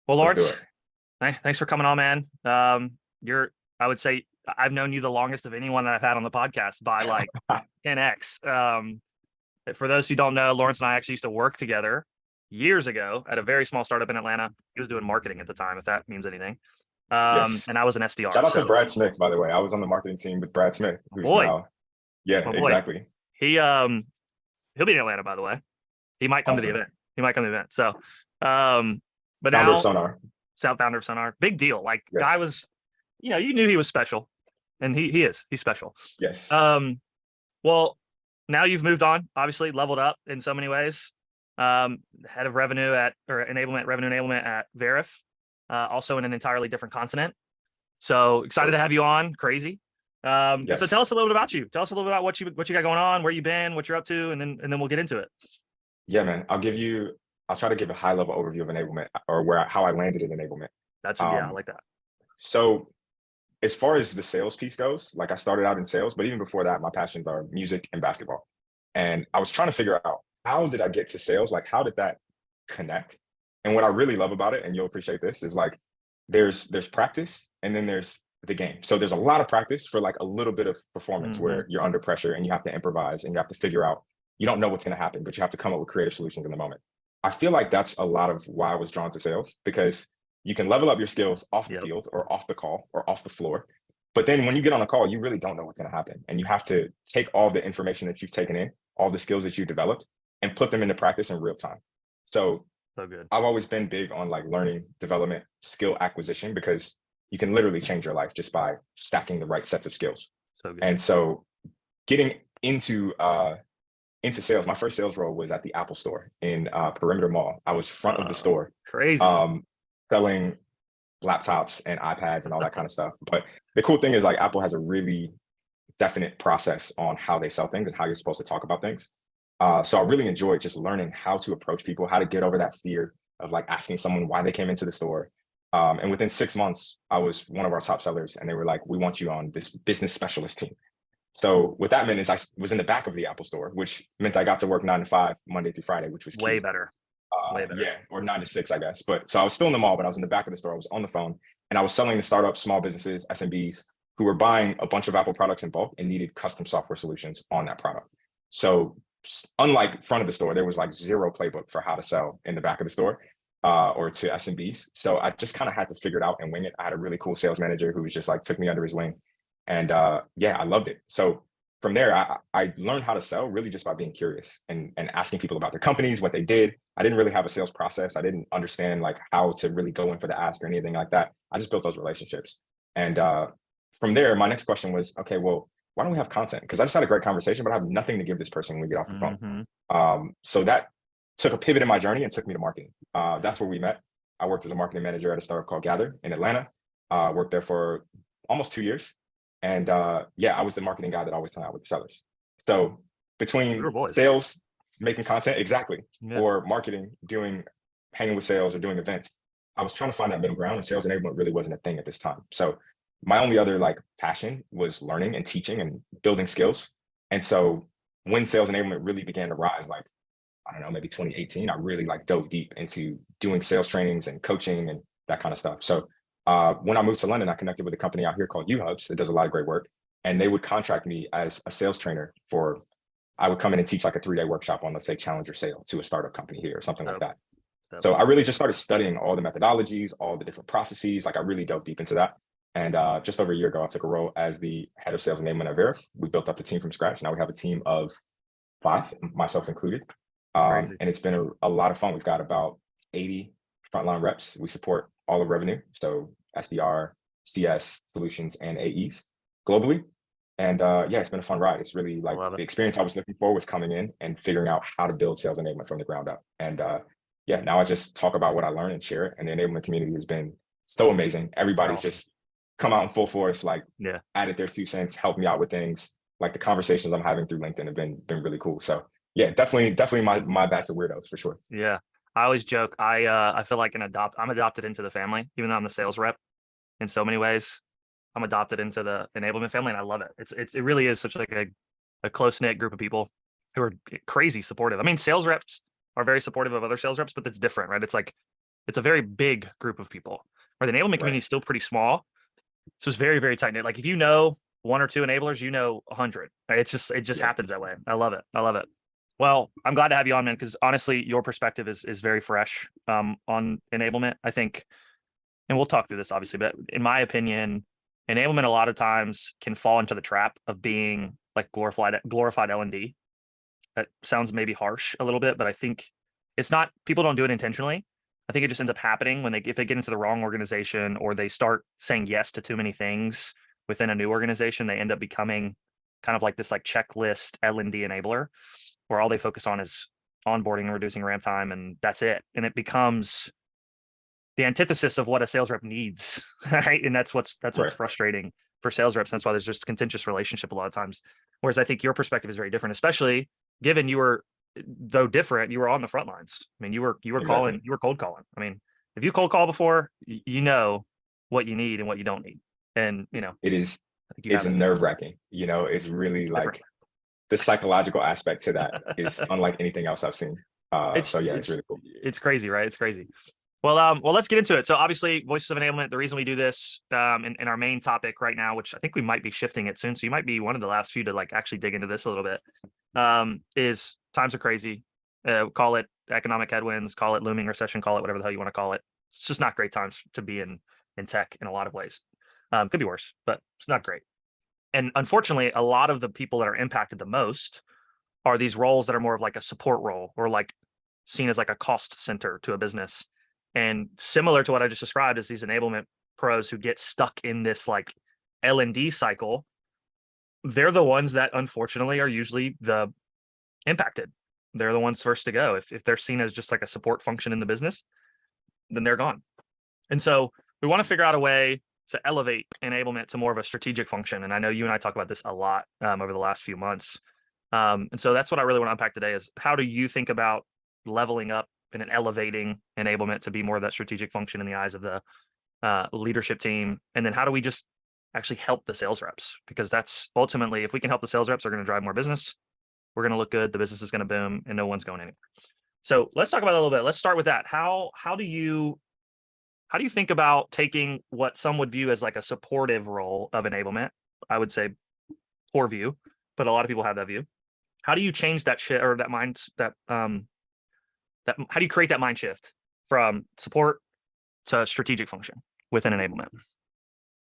Well, Lawrence, thanks for coming on, man. I would say I've known you the longest of anyone that I've had on the podcast by like 10x. For those who don't know, Lawrence and I actually used to work together years ago at a very small startup in Atlanta. He was doing marketing at the time, if that means anything. Yes. And I was an SDR. Shout out to Brad Smith, by the way. I was on the marketing team with Brad Smith, who's now, exactly. He'll be in Atlanta, by the way. He might come to the event. So, but founder now of Sonar. Founder of Sonar, big deal. Like Yes. guy was, you knew he was special, and he's special. Yes. Well, now you've moved on, obviously leveled up in so many ways. Head of revenue revenue enablement at Veriff, also in an entirely different continent. So excited to have you on. Crazy. Yes. So tell us a little bit about you. Tell us a little bit about what you got going on, where you've been, what you're up to, and then we'll get into it. Yeah, man. I'll try to give a high level overview of enablement, or how I landed in enablement. I like that. So as far as the sales piece goes, like I started out in sales, but even before that, my passions are music and basketball. And I was trying to figure out, how did I get to sales? Like, how did that connect? And what I really love about it, and you'll appreciate this, is like there's practice and then there's the game. So there's a lot of practice for like a little bit of performance where you're under pressure and you have to improvise and you have to figure out, you don't know what's going to happen, but you have to come up with creative solutions in the moment. I feel like that's a lot of why I was drawn to sales, because you can level up your skills off the field or off the call or off the floor. But then when you get on a call, you really don't know what's going to happen. And you have to take all the information that you've taken in, all the skills that you developed, and put them into practice in real time. So good. I've always been big on like learning, development, skill acquisition, because you can literally change your life just by stacking the right sets of skills. So good. And so getting into sales, my first sales role was at the Apple store in Perimeter Mall. I was front of the store. Crazy. Selling laptops and iPads and all that kind of stuff. But the cool thing is, like, Apple has a really definite process on how they sell things and how you're supposed to talk about things. So I really enjoyed just learning how to approach people, how to get over that fear of like asking someone why they came into the store. And within 6 months, I was one of our top sellers, and they were like, "We want you on this business specialist team." So what that meant is I was in the back of the Apple store, which meant I got to work 9 to 5, Monday through Friday, which was key. Way better. Yeah, or 9 to 6, I guess. But so I was still in the mall, but I was in the back of the store. I was on the phone, and I was selling to startups, small businesses, SMBs, who were buying a bunch of Apple products in bulk and needed custom software solutions on that product. So unlike front of the store, there was like zero playbook for how to sell in the back of the store or to SMBs. So I just kind of had to figure it out and wing it. I had a really cool sales manager who was just like took me under his wing. And yeah, I loved it. So from there, I learned how to sell really just by being curious and asking people about their companies, what they did. I didn't really have a sales process. I didn't understand like how to really go in for the ask or anything like that. I just built those relationships. And from there, my next question was, okay, well, why don't we have content? Because I just had a great conversation, but I have nothing to give this person when we get off the phone. So that took a pivot in my journey and took me to marketing. That's where we met. I worked as a marketing manager at a startup called Gather in Atlanta. Worked there for almost 2 years. And yeah, I was the marketing guy that always hung out with the sellers. So between sales, making content, or marketing, hanging with sales or doing events, I was trying to find that middle ground, and sales enablement really wasn't a thing at this time. So my only other like passion was learning and teaching and building skills. And so when sales enablement really began to rise, like, I don't know, maybe 2018, I really like dove deep into doing sales trainings and coaching and that kind of stuff. So when I moved to London, I connected with a company out here called UHubs that does a lot of great work. And they would contract me as a sales trainer I would come in and teach like a 3-day workshop on, let's say, Challenger sale to a startup company here or something like that. So I really just started studying all the methodologies, all the different processes. Like I really dove deep into that. And just over a year ago, I took a role as the head of sales enablement at Veriff. We built up the team from scratch. Now we have a team of 5, myself included. And it's been a lot of fun. We've got about 80 frontline reps. We support all of revenue. So SDR, CS, solutions, and AEs globally. And yeah, it's been a fun ride. It's really like the experience I was looking for was coming in and figuring out how to build sales enablement from the ground up. And yeah, now I just talk about what I learned and share it. And the enablement community has been so amazing. Everybody's just come out in full force, like added their 2 cents, helped me out with things. Like the conversations I'm having through LinkedIn have been really cool. So yeah, definitely my batch of weirdos for sure. Yeah. I always joke. I feel like I'm adopted into the family, even though I'm the sales rep in so many ways. I'm adopted into the enablement family, and I love it. It really is such like a close knit group of people who are crazy supportive. I mean, sales reps are very supportive of other sales reps, but it's different, right? It's like it's a very big group of people. Where the enablement community Right. is still pretty small, so it's very very tight knit. Like if you know one or two enablers, you know 100. It just Yeah. happens that way. I love it. I love it. Well, I'm glad to have you on, man, because honestly, your perspective is very fresh on enablement. I think, and we'll talk through this obviously, but in my opinion, enablement a lot of times can fall into the trap of being like glorified L&D. That sounds maybe harsh a little bit, but I think it's not. People don't do it intentionally. I think it just ends up happening when if they get into the wrong organization or they start saying yes to too many things within a new organization, they end up becoming kind of like this like checklist L&D enabler where all they focus on is onboarding and reducing ramp time, and that's it. And it becomes the antithesis of what a sales rep needs, right? And that's what's Right. frustrating for sales reps. That's why there's just a contentious relationship a lot of times. Whereas I think your perspective is very different, especially given you were, though different, you were on the front lines. I mean, you were Exactly. cold calling. I mean, if you cold call before, you know what you need and what you don't need, and It is. I think you It's have it. nerve-wracking. It's really It's different. like the psychological aspect to that is unlike anything else I've seen. So it's yeah, it's it's really cool. it's crazy, right? It's crazy. Well, let's get into it. So obviously, Voices of Enablement, the reason we do this in our main topic right now, which I think we might be shifting it soon. So you might be one of the last few to like actually dig into this a little bit, is times are crazy. Call it economic headwinds, call it looming recession, call it whatever the hell you want to call it. It's just not great times to be in tech in a lot of ways. Could be worse, but it's not great. And unfortunately, a lot of the people that are impacted the most are these roles that are more of like a support role or like seen as like a cost center to a business. And similar to what I just described is these enablement pros who get stuck in this like L&D cycle. They're the ones that unfortunately are usually the impacted. They're the ones first to go. If they're seen as just like a support function in the business, then they're gone. And so we want to figure out a way to elevate enablement to more of a strategic function. And I know you and I talk about this a lot over the last few months. And so that's what I really want to unpack today is how do you think about leveling up and elevating enablement to be more of that strategic function in the eyes of the leadership team? And then how do we just actually help the sales reps? Because that's ultimately, if we can help the sales reps, they're going to drive more business. We're going to look good. The business is going to boom and no one's going anywhere. So let's talk about it a little bit. Let's start with that. How do you think about taking what some would view as like a supportive role of enablement? I would say poor view, but a lot of people have that view. How do you change that shit or that mind that how do you create that mind shift from support to strategic function within enablement?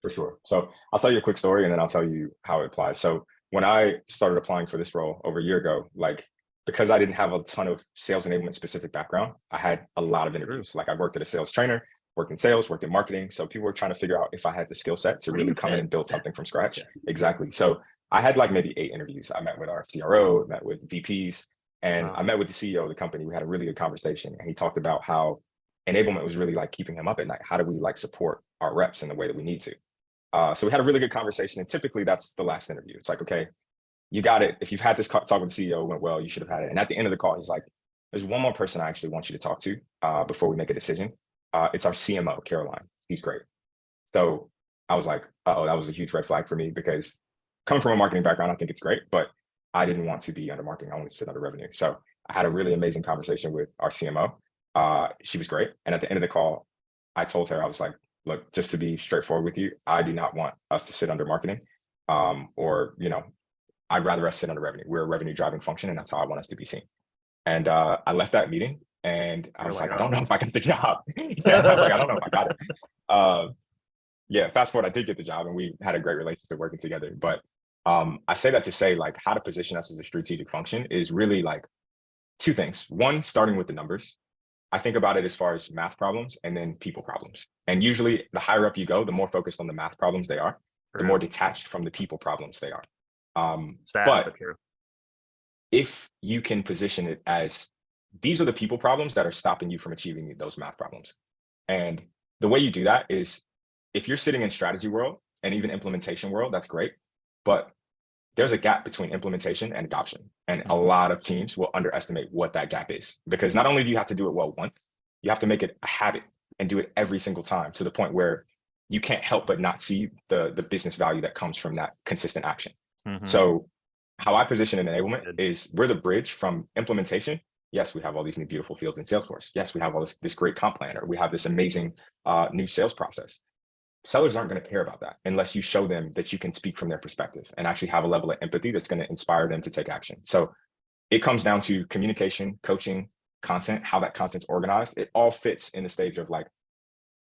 For sure. So I'll tell you a quick story and then I'll tell you how it applies. So when I started applying for this role over a year ago, like because I didn't have a ton of sales enablement specific background, I had a lot of interviews. Like I worked at a sales trainer, worked in sales, worked in marketing. So people were trying to figure out if I had the skill set to really come in and build something from scratch. Exactly. So I had like maybe 8 interviews. I met with our CRO, met with VPs, and I met with the CEO of the company. We had a really good conversation and he talked about how enablement was really like keeping him up at night. How do we like support our reps in the way that we need to? So we had a really good conversation. And typically that's the last interview. It's like, okay, you got it. If you've had this talk with the CEO, went well, you should have had it. And at the end of the call, he's like, there's one more person I actually want you to talk to before we make a decision. It's our CMO, Caroline. He's great. So I was like, uh-oh, that was a huge red flag for me because coming from a marketing background, I think it's great, but I didn't want to be under marketing. I wanted to sit under revenue. So I had a really amazing conversation with our CMO. She was great. And at the end of the call, I told her, I was like, look, just to be straightforward with you, I do not want us to sit under marketing or, I'd rather us sit under revenue. We're a revenue driving function and that's how I want us to be seen. And I left that meeting and I was like, I don't know if I got the job. Yeah, I was like, I don't know if I got it. Yeah, fast forward, I did get the job and we had a great relationship working together. But I say that to say like how to position us as a strategic function is really like 2 things. One, starting with the numbers. I think about it as far as math problems and then people problems. And usually the higher up you go, the more focused on the math problems they are, the more detached from the people problems they are. Sad, but but true. if you can position it as these are the people problems that are stopping you from achieving those math problems. And the way you do that is if you're sitting in strategy world and even implementation world, that's great. But there's a gap between implementation and adoption. And a lot of teams will underestimate what that gap is, because not only do you have to do it well once, you have to make it a habit and do it every single time, to the point where you can't help but not see the business value that comes from that consistent action. So how I position an enablement is we're the bridge from implementation. Yes, we have all these new beautiful fields in Salesforce. Yes, we have all this great comp planner. We have this amazing new sales process. Sellers aren't going to care about that unless you show them that you can speak from their perspective and actually have a level of empathy that's going to inspire them to take action. So it comes down to communication, coaching, content, how that content's organized. It all fits in the stage of like,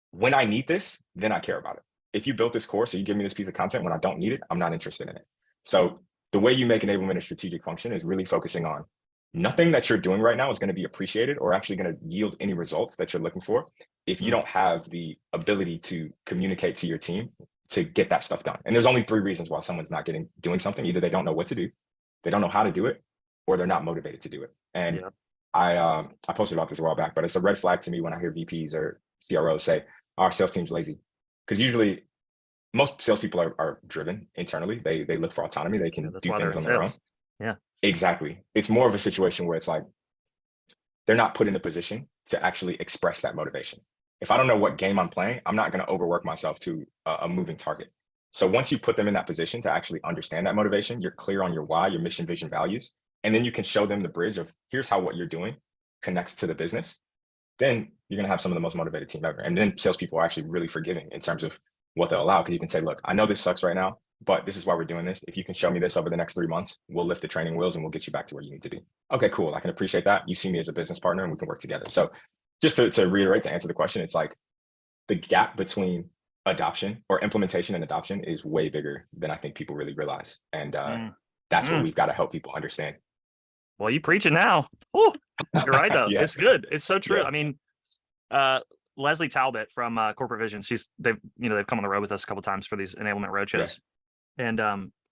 when I need this, then I care about it. If you built this course or you give me this piece of content when I don't need it, I'm not interested in it. So the way you make enablement a strategic function is really focusing on nothing that you're doing right now is going to be appreciated or actually going to yield any results that you're looking for if you don't have the ability to communicate to your team to get that stuff done. And there's only 3 reasons why someone's not doing something. Either they don't know what to do, they don't know how to do it, or they're not motivated to do it. And I posted about this a while back, but it's a red flag to me when I hear VPs or CROs say, our sales team's lazy. Because usually most salespeople are driven internally. They look for autonomy. They can do things on their own. Yeah, exactly. It's more of a situation where it's like, they're not put in the position to actually express that motivation. If I don't know what game I'm playing, I'm not going to overwork myself to a moving target. So once you put them in that position to actually understand that motivation, you're clear on your why, your mission, vision, values, and then you can show them the bridge of here's how what you're doing connects to the business. Then you're going to have some of the most motivated team ever. And then salespeople are actually really forgiving in terms of what they'll allow, because you can say, look, I know this sucks right now, but this is why we're doing this. If you can show me this over the next 3 months, we'll lift the training wheels and we'll get you back to where you need to be. Okay, cool. I can appreciate that. You see me as a business partner and we can work together. So just to reiterate, to answer the question, it's like the gap between adoption or implementation and adoption is way bigger than I think people really realize. And that's what we've got to help people understand. Well, you preach it now. Ooh, you're right, though. It's good. It's so true. I mean, Leslie Talbot from Corporate Vision, they've come on the road with us a couple of times for these enablement roadshows. And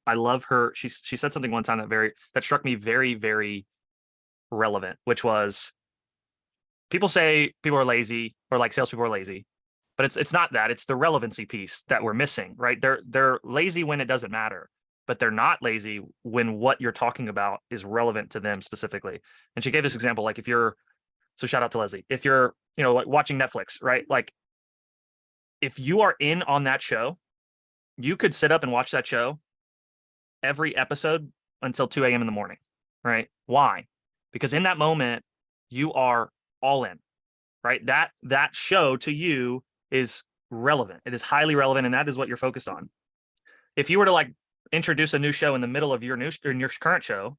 I love her. She said something one time that struck me very, very relevant, which was, people say people are lazy, or like salespeople are lazy, but it's not that. It's the relevancy piece that we're missing, right? They're lazy when it doesn't matter, but they're not lazy when what you're talking about is relevant to them specifically. And she gave this example, like so shout out to Leslie. If you're, like watching Netflix, right? Like if you are in on that show, you could sit up and watch that show every episode until 2 a.m. in the morning, right? Why? Because in that moment, you are all in, right? That show to you is relevant. It is highly relevant, and that is what you're focused on. If you were to like introduce a new show in the middle of your current show,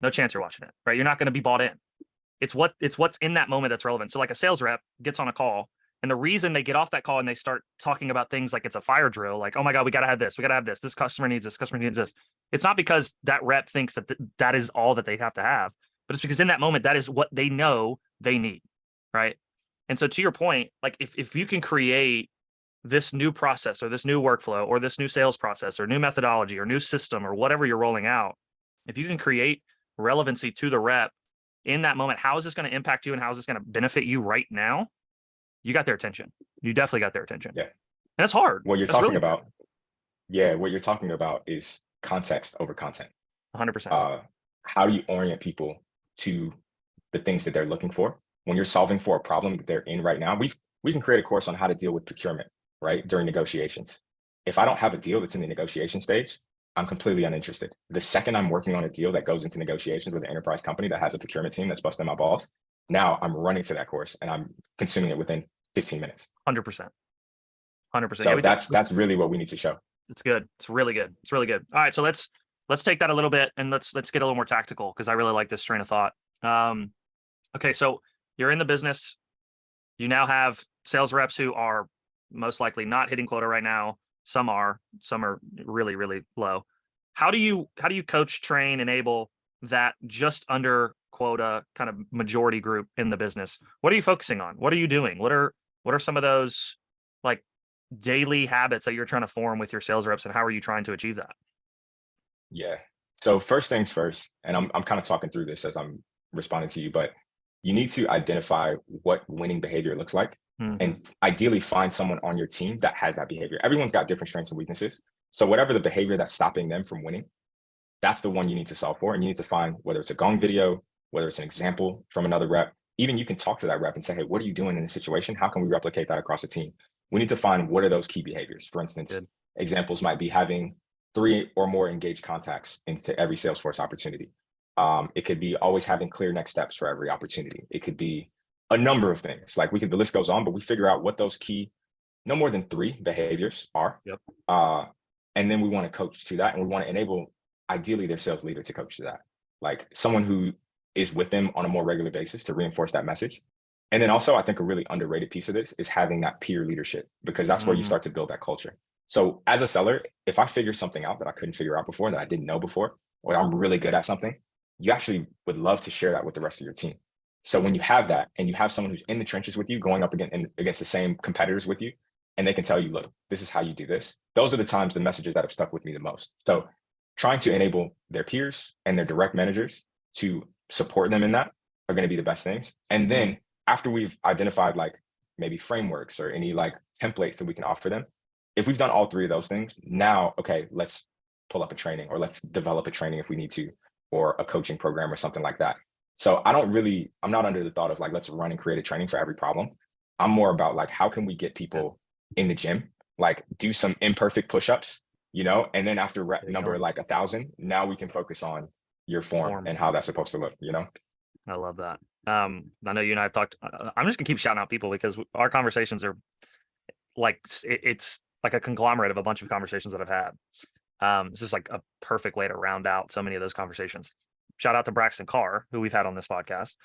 no chance you're watching it, right? You're not going to be bought in. It's what's in that moment that's relevant. So like a sales rep gets on a call, and the reason they get off that call and they start talking about things like it's a fire drill, like, oh my God, we got to have this. We got to have this. This customer needs this. Customer needs this. It's not because that rep thinks that that is all that they have to have, but it's because in that moment, that is what they know they need, right? And so to your point, like if you can create this new process or this new workflow or this new sales process or new methodology or new system or whatever you're rolling out, if you can create relevancy to the rep in that moment, how is this going to impact you and how is this going to benefit you right now? You got their attention. You definitely got their attention. Yeah. And it's hard. What you're talking about. Yeah. What you're talking about is context over content. 100%. How do you orient people to the things that they're looking for? When you're solving for a problem that they're in right now, we can create a course on how to deal with procurement, right? During negotiations. If I don't have a deal that's in the negotiation stage, I'm completely uninterested. The second I'm working on a deal that goes into negotiations with an enterprise company that has a procurement team that's busting my balls, now I'm running to that course and I'm consuming it within 15 minutes. 100%. 100%. So that's really what we need to show. It's good. It's really good. It's really good. All right. So let's take that a little bit and let's get a little more tactical, because I really like this train of thought. Okay. So you're in the business. You now have sales reps who are most likely not hitting quota right now. Some are really, really low. How do you coach, train, enable that just under quota kind of majority group in the business? What are you focusing on? What are you doing? What are some of those like daily habits that you're trying to form with your sales reps, and how are you trying to achieve that? Yeah. So first things first, and I'm kind of talking through this as I'm responding to you, but you need to identify what winning behavior looks like. And ideally find someone on your team that has that behavior. Everyone's got different strengths and weaknesses. So whatever the behavior that's stopping them from winning, that's the one you need to solve for. And you need to find whether it's a gong video, whether it's an example from another rep. Even you can talk to that rep and say, hey, what are you doing in this situation? How can we replicate that across the team? We need to find what are those key behaviors. For instance, Good. examples might be having 3 or more engaged contacts into every Salesforce opportunity. It could be always having clear next steps for every opportunity. It could be a number of things. Like the list goes on, but we figure out what those key, no more than 3 behaviors are. Yep. And then we want to coach to that. And we want to enable, ideally, their sales leader to coach to that. Like someone who is with them on a more regular basis to reinforce that message. And then also, I think a really underrated piece of this is having that peer leadership, because that's where you start to build that culture. So as a seller, if I figure something out that I couldn't figure out before, that I didn't know before, or I'm really good at something, you actually would love to share that with the rest of your team. So when you have that and you have someone who's in the trenches with you, going up against the same competitors with you, and they can tell you, look, this is how you do this. Those are the times, the messages that have stuck with me the most. So trying to enable their peers and their direct managers to support them in that are going to be the best things. And then after we've identified like maybe frameworks or any like templates that we can offer them, if we've done all 3 of those things, now, okay, let's pull up a training, or let's develop a training if we need to, or a coaching program or something like that. So I'm not under the thought of like, let's run and create a training for every problem. I'm more about like, how can we get people in the gym, like do some imperfect push-ups, and then after rep number like 1,000, now we can focus on your form and how that's supposed to look, I love that. I know you and I have talked, I'm just gonna keep shouting out people because our conversations are like, it's like a conglomerate of a bunch of conversations that I've had. It's just like a perfect way to round out so many of those conversations. Shout out to Braxton Carr, who we've had on this podcast.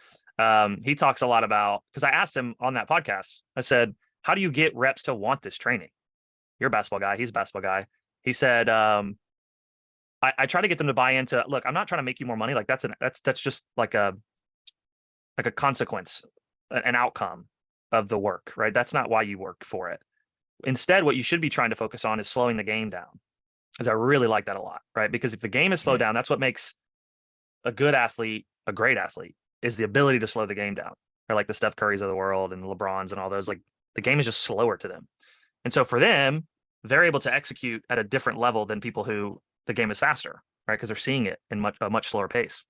He talks a lot about, because I asked him on that podcast, I said, how do you get reps to want this training? You're a basketball guy. He's a basketball guy. He said, I try to get them to buy into, look, I'm not trying to make you more money. Like that's just like a consequence, an outcome of the work, right? That's not why you work for it. Instead, what you should be trying to focus on is slowing the game down. Because I really like that a lot, right? Because if the game is slowed down, that's what makes a good athlete a great athlete, is the ability to slow the game down. Or like the Steph Currys of the world and the LeBrons and all those, like the game is just slower to them. And so for them, they're able to execute at a different level than people who the game is faster, right? Because they're seeing it in a much slower pace.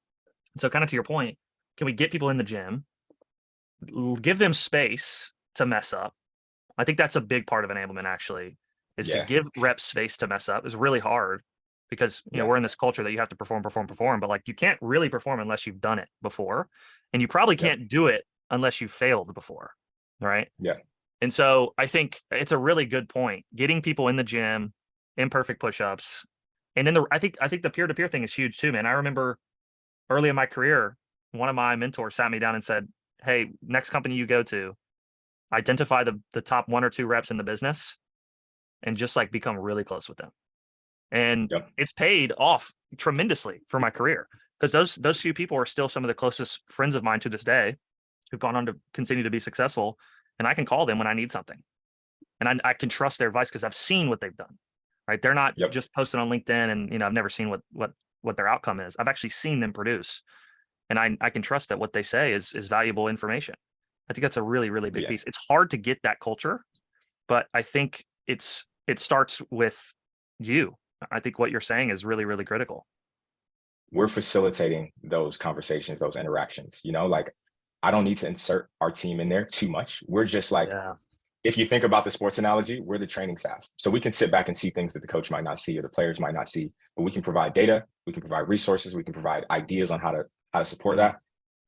So kind of to your point, can we get people in the gym, give them space to mess up? I think that's a big part of enablement, actually, is to give reps space to mess up. Is really hard because we're in this culture that you have to perform, but like you can't really perform unless you've done it before, and you probably can't do it unless you failed before, right? Yeah. And so I think it's a really good point. Getting people in the gym, imperfect push-ups, and then I think the peer-to-peer thing is huge too, man. I remember early in my career, one of my mentors sat me down and said, "Hey, next company you go to, identify the top 1 or 2 reps in the business, and just like become really close with them." And it's paid off tremendously for my career, because those few people are still some of the closest friends of mine to this day, who've gone on to continue to be successful. And I can call them when I need something, and I can trust their advice because I've seen what they've done, right? They're not just posting on LinkedIn and, I've never seen what their outcome is. I've actually seen them produce, and I can trust that what they say is valuable information. I think that's a really, really big piece. It's hard to get that culture, but I think it starts with you. I think what you're saying is really, really critical. We're facilitating those conversations, those interactions, like I don't need to insert our team in there too much. We're just like, if you think about the sports analogy, we're the training staff. So we can sit back and see things that the coach might not see or the players might not see, but we can provide data, we can provide resources, we can provide ideas on how to support that.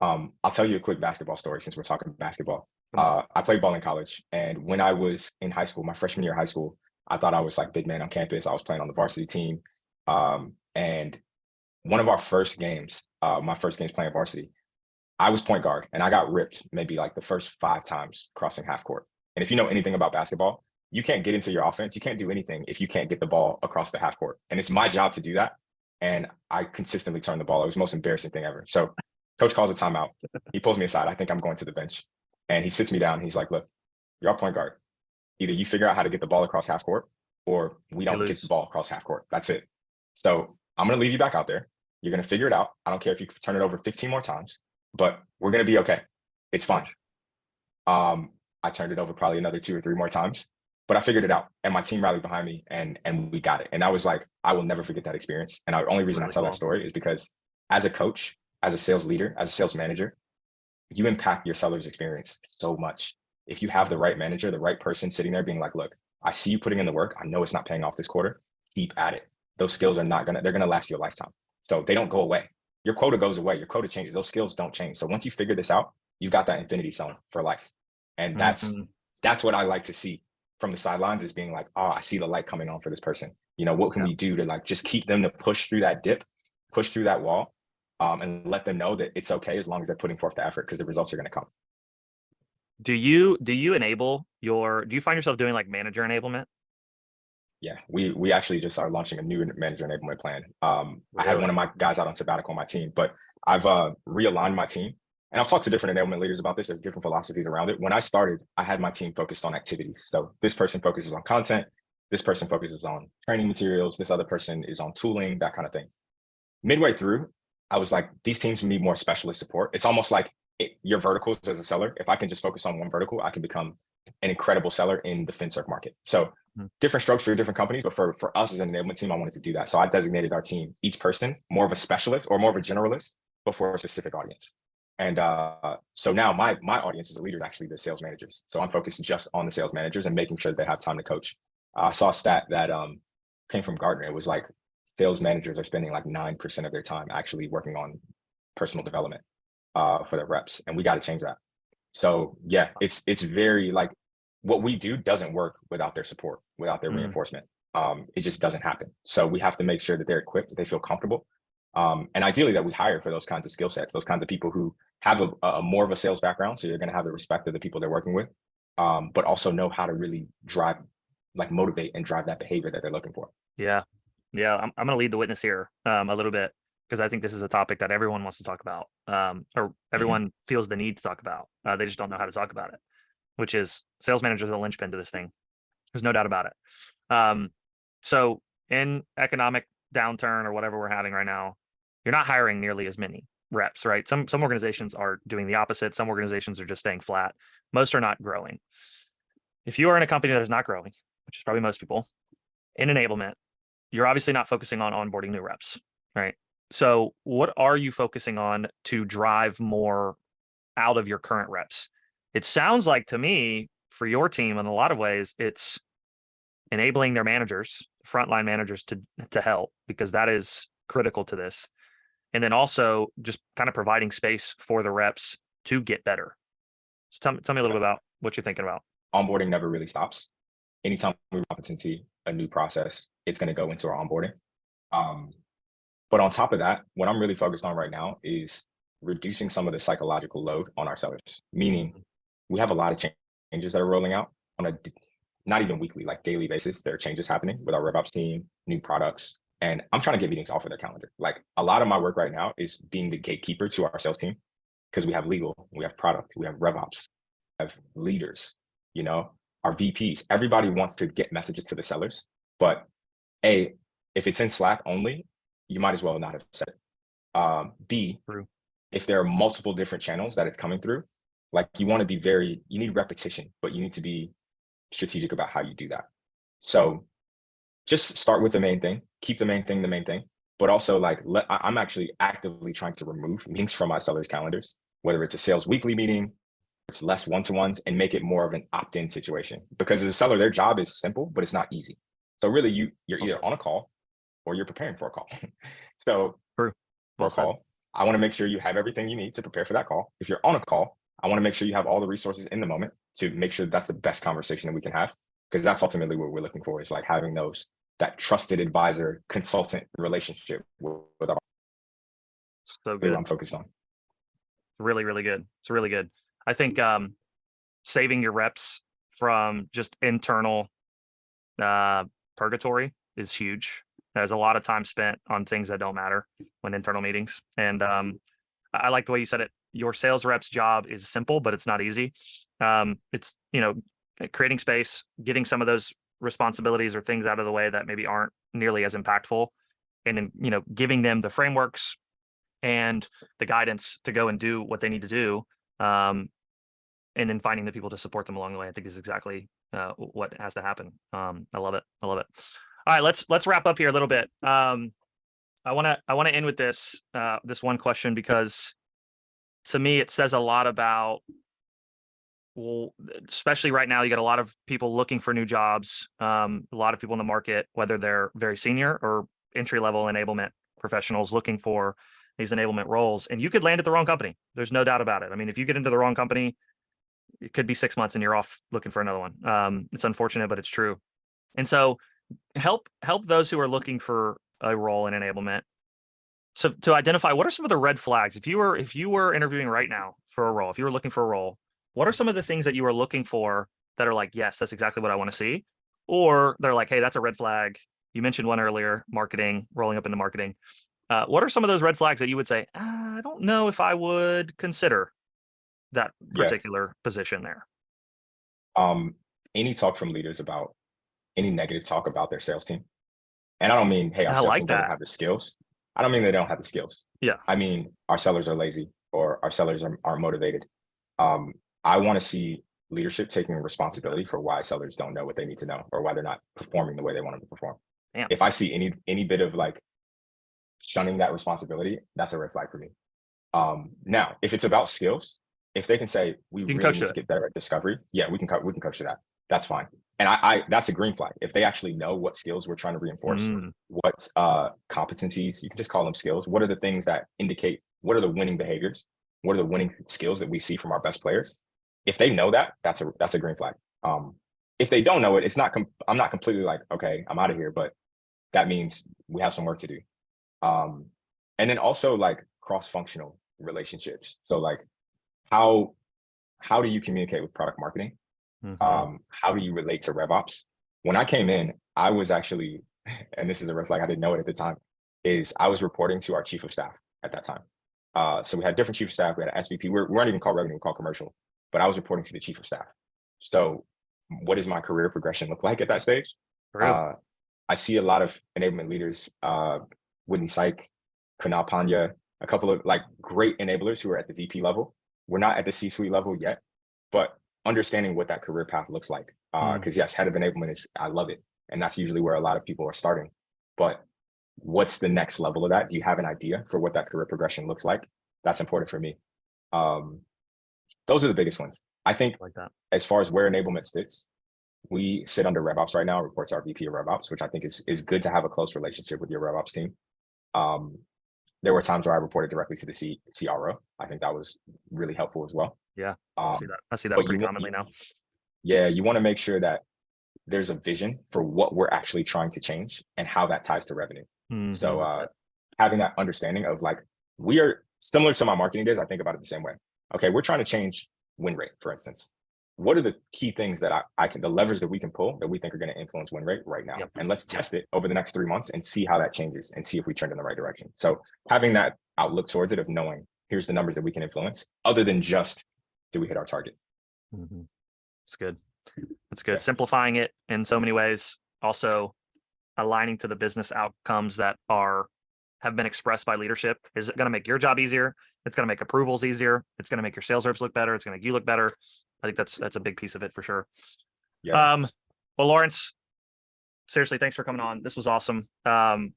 I'll tell you a quick basketball story since we're talking basketball. I played ball in college, and when I was in high school, my freshman year of high school, I thought I was like big man on campus. I was playing on the varsity team. And one of our first games, my first games playing varsity, I was point guard, and I got ripped maybe like the first 5 times crossing half court. And if you know anything about basketball, you can't get into your offense. You can't do anything if you can't get the ball across the half court. And it's my job to do that. And I consistently turn the ball. It was the most embarrassing thing ever. So coach calls a timeout. He pulls me aside. I think I'm going to the bench. And he sits me down. He's like, look, you're our point guard. Either you figure out how to get the ball across half court, or we don't get the ball across half court. That's it. So I'm going to leave you back out there. You're going to figure it out. I don't care if you turn it over 15 more times, but we're going to be okay. It's fine. I turned it over probably another 2 or 3 more times, but I figured it out, and my team rallied behind me, and we got it. And I was like, I will never forget that experience. And the only reason I tell that story is because as a coach, as a sales leader, as a sales manager, you impact your seller's experience so much. If you have the right manager, the right person sitting there being like, look, I see you putting in the work. I know it's not paying off this quarter. Keep at it. Those skills are not they're gonna last you a lifetime. So they don't go away. Your quota goes away. Your quota changes. Those skills don't change. So once you figure this out, you've got that infinity zone for life. And that's what I like to see from the sidelines, is being like, oh, I see the light coming on for this person. You know, what can we do to like just keep them to push through that dip, push through that wall, and let them know that it's okay as long as they're putting forth the effort, because the results are going to come. Do you enable do you find yourself doing like manager enablement? Yeah, we actually just are launching a new manager enablement plan. I had one of my guys out on sabbatical on my team, but I've realigned my team. And I've talked to different enablement leaders about this. There's different philosophies around it. When I started, I had my team focused on activities. So this person focuses on content. This person focuses on training materials. This other person is on tooling, that kind of thing. Midway through, I was like, these teams need more specialist support. It's almost like your verticals as a seller. If I can just focus on one vertical, I can become an incredible seller in the FinServ market. So different strokes for different companies, but for us as an enablement team, I wanted to do that. So I designated our team, each person, more of a specialist or more of a generalist, but for a specific audience. And so now my audience as a leader is actually the sales managers. So I'm focused just on the sales managers and making sure they have time to coach. I saw a stat that came from Gartner. It was like sales managers are spending like 9% of their time actually working on personal development for their reps. And we got to change that. So yeah, it's very like what we do doesn't work without their support, without their reinforcement. It just doesn't happen. So we have to make sure that they're equipped, that they feel comfortable. And ideally that we hire for those kinds of skill sets, those kinds of people who have a more of a sales background. So you're going to have the respect of the people they're working with, but also know how to really drive, like motivate and drive that behavior that they're looking for. Yeah. Yeah. I'm going to lead the witness here a little bit, because I think this is a topic that everyone wants to talk about, or everyone feels the need to talk about. They just don't know how to talk about it, which is sales managers are the linchpin to this thing. There's no doubt about it. So in economic downturn or whatever we're having right now, you're not hiring nearly as many reps, right? Some organizations are doing the opposite. Some organizations are just staying flat. Most are not growing. If you are in a company that is not growing, which is probably most people, in enablement, you're obviously not focusing on onboarding new reps, right? So what are you focusing on to drive more out of your current reps? It sounds like to me, for your team, in a lot of ways, it's enabling their managers, frontline managers, to help, because that is critical to this. And then also just kind of providing space for the reps to get better. So tell me a little bit about what you're thinking about. Onboarding never really stops. Anytime we competency, a new process, it's going to go into our onboarding. But on top of that, what I'm really focused on right now is reducing some of the psychological load on our sellers, meaning we have a lot of changes that are rolling out on a not even weekly, like daily basis. There are changes happening with our RevOps team, new products, and I'm trying to get meetings off of their calendar. Like a lot of my work right now is being the gatekeeper to our sales team, because we have legal, we have product, we have RevOps, we have leaders, you know, our VPs. Everybody wants to get messages to the sellers, but A, if it's in Slack only, you might as well not have said it. B, if there are multiple different channels that it's coming through, like you want to be you need repetition, but you need to be strategic about how you do that. So just start with the main thing, keep the main thing, but also like I'm actually actively trying to remove meetings from my sellers' calendars, whether it's a sales weekly meeting, it's less one-to-ones, and make it more of an opt-in situation. Because as a seller, their job is simple, but it's not easy. So really you're either on a call or you're preparing for a call. So for a call, I want to make sure you have everything you need to prepare for that call. If you're on a call, I want to make sure you have all the resources in the moment to make sure that's the best conversation that we can have, because that's ultimately what we're looking for, is like having that trusted advisor consultant relationship with our. So good. I'm focused on. Really, really good. It's really good. I think saving your reps from just internal purgatory is huge. There's a lot of time spent on things that don't matter when internal meetings. And I like the way you said it. Your sales rep's job is simple, but it's not easy. It's, creating space, getting some of those responsibilities or things out of the way that maybe aren't nearly as impactful, and then, giving them the frameworks and the guidance to go and do what they need to do. And then finding the people to support them along the way, I think is exactly what has to happen. I love it. I love it. All right, let's wrap up here a little bit. I want to end with this one question, because to me it says a lot about, well, especially right now, you got a lot of people looking for new jobs, a lot of people in the market, whether they're very senior or entry level enablement professionals looking for these enablement roles, and you could land at the wrong company. There's no doubt about it. I mean, if you get into the wrong company, it could be 6 months and you're off looking for another one. It's unfortunate, but it's true. And so help those who are looking for a role in enablement. So to identify, what are some of the red flags? If you were interviewing right now for a role, if you were looking for a role, what are some of the things that you are looking for that are like, yes, that's exactly what I want to see? Or they're like, hey, that's a red flag. You mentioned one earlier, marketing, rolling up into marketing. What are some of those red flags that you would say, I don't know if I would consider that particular position there? Any talk from leaders about any negative talk about their sales team. And I don't mean, hey, our sales team doesn't have the skills. I don't mean they don't have the skills. Yeah. I mean, our sellers are lazy, or our sellers aren't motivated. I want to see leadership taking responsibility for why sellers don't know what they need to know, or why they're not performing the way they want them to perform. Damn. If I see any bit of like shunning that responsibility, that's a red flag for me. Now, if it's about skills, if they can say we really need to get better at discovery, yeah, we can coach to that. That's fine. And I that's a green flag. If they actually know what skills we're trying to reinforce, what competencies, you can just call them skills. What are the things that indicate, what are the winning behaviors? What are the winning skills that we see from our best players? If they know that, that's a green flag. If they don't know it, it's not, I'm not completely like, okay, I'm out of here, but that means we have some work to do. And then also like cross-functional relationships. So like, how do you communicate with product marketing? How do you relate to RevOps? When I came in, I was actually, and this is a red flag, I didn't know it at the time, is I was reporting to our chief of staff at that time. So we had different chief of staff. We had an SVP. We weren't even called revenue, we were called commercial, but I was reporting to the chief of staff. So what does my career progression look like at that stage? I see a lot of enablement leaders, Whitney Syke, Kunal Pandya, a couple of like great enablers who are at the VP level. We're not at the C-suite level yet, but understanding what that career path looks like. Because yes, head of enablement is, I love it. And that's usually where a lot of people are starting. But what's the next level of that? Do you have an idea for what that career progression looks like? That's important for me. Those are the biggest ones. I think like that. As far as where enablement sits, we sit under RevOps right now, reports our VP of RevOps, which I think is good to have a close relationship with your RevOps team. There were times where I reported directly to the CRO. I think that was really helpful as well. Yeah, I see that pretty commonly now. Yeah, you want to make sure that there's a vision for what we're actually trying to change and how that ties to revenue. So having that understanding of like, we are similar to my marketing days, I think about it the same way. Okay, we're trying to change win rate, for instance. What are the key things that the levers that we can pull that we think are going to influence win rate right now? And let's test it over the next 3 months and see how that changes and see if we trend in the right direction. So having that outlook towards it of knowing, here's the numbers that we can influence, other than just, do we hit our target? It's good. That's good. Yeah. Simplifying it in so many ways, also aligning to the business outcomes that have been expressed by leadership. Is it going to make your job easier? It's going to make approvals easier. It's going to make your sales reps look better. It's going to make you look better. I think that's a big piece of it for sure. Yeah. Well, Lawrence, seriously, thanks for coming on. This was awesome. I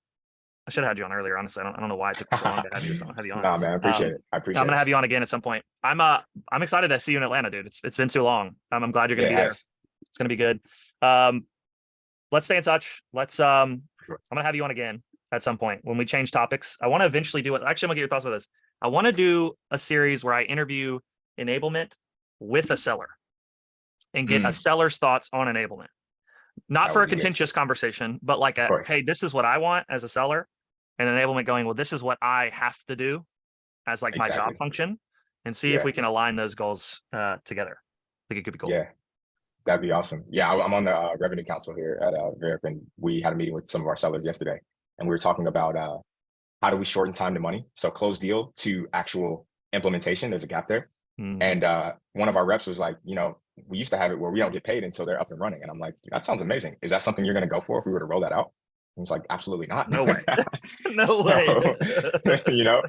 should have had you on earlier. Honestly, I don't know why it took so long to have you on. Nah, man, I appreciate it. I'm going to have you on again at some point. I'm excited to see you in Atlanta, dude. It's been too long. I'm glad you're going to be there. It's going to be good. Let's stay in touch. I'm going to have you on again at some point when we change topics. I want to eventually do it. Actually, I'm going to get your thoughts on this. I want to do a series where I interview enablement with a seller and get a seller's thoughts on enablement. Not for a contentious conversation, but like hey, this is what I want as a seller, and enablement going, well, this is what I have to do as like my job function, and see if we can align those goals together. I think it could be cool. Yeah, that'd be awesome. Yeah, I'm on the revenue council here at Veriff, and we had a meeting with some of our sellers yesterday, and we were talking about how do we shorten time to money? So close deal to actual implementation, there's a gap there. And one of our reps was like, we used to have it where we don't get paid until they're up and running. And I'm like, that sounds amazing. Is that something you're going to go for if we were to roll that out? was like, absolutely not. No way. No way. You know,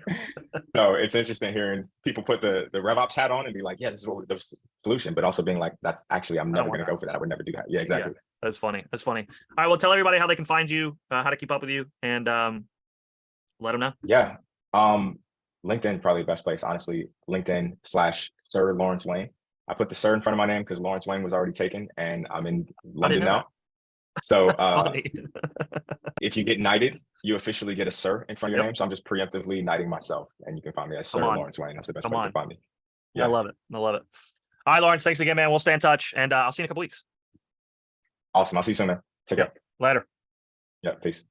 so it's interesting hearing people put the RevOps hat on and be like, yeah, this is what the solution, but also being like, that's actually, I'm never going to go for that. I would never do that. Yeah, exactly. Yeah, that's funny. That's funny. All right. Well, tell everybody how they can find you, how to keep up with you, and let them know. Yeah. LinkedIn, probably the best place, honestly. LinkedIn/Sir Lawrence Wayne. I put the Sir in front of my name because Lawrence Wayne was already taken and I'm in London now. So if you get knighted, you officially get a Sir in front of your name. So I'm just preemptively knighting myself, and you can find me as Sir Lawrence Wayne. That's the best place to find me. Yeah. I love it. I love it. All right, Lawrence, thanks again, man. We'll stay in touch, and I'll see you in a couple weeks. Awesome. I'll see you soon, man. Take care. Later. Yeah, peace.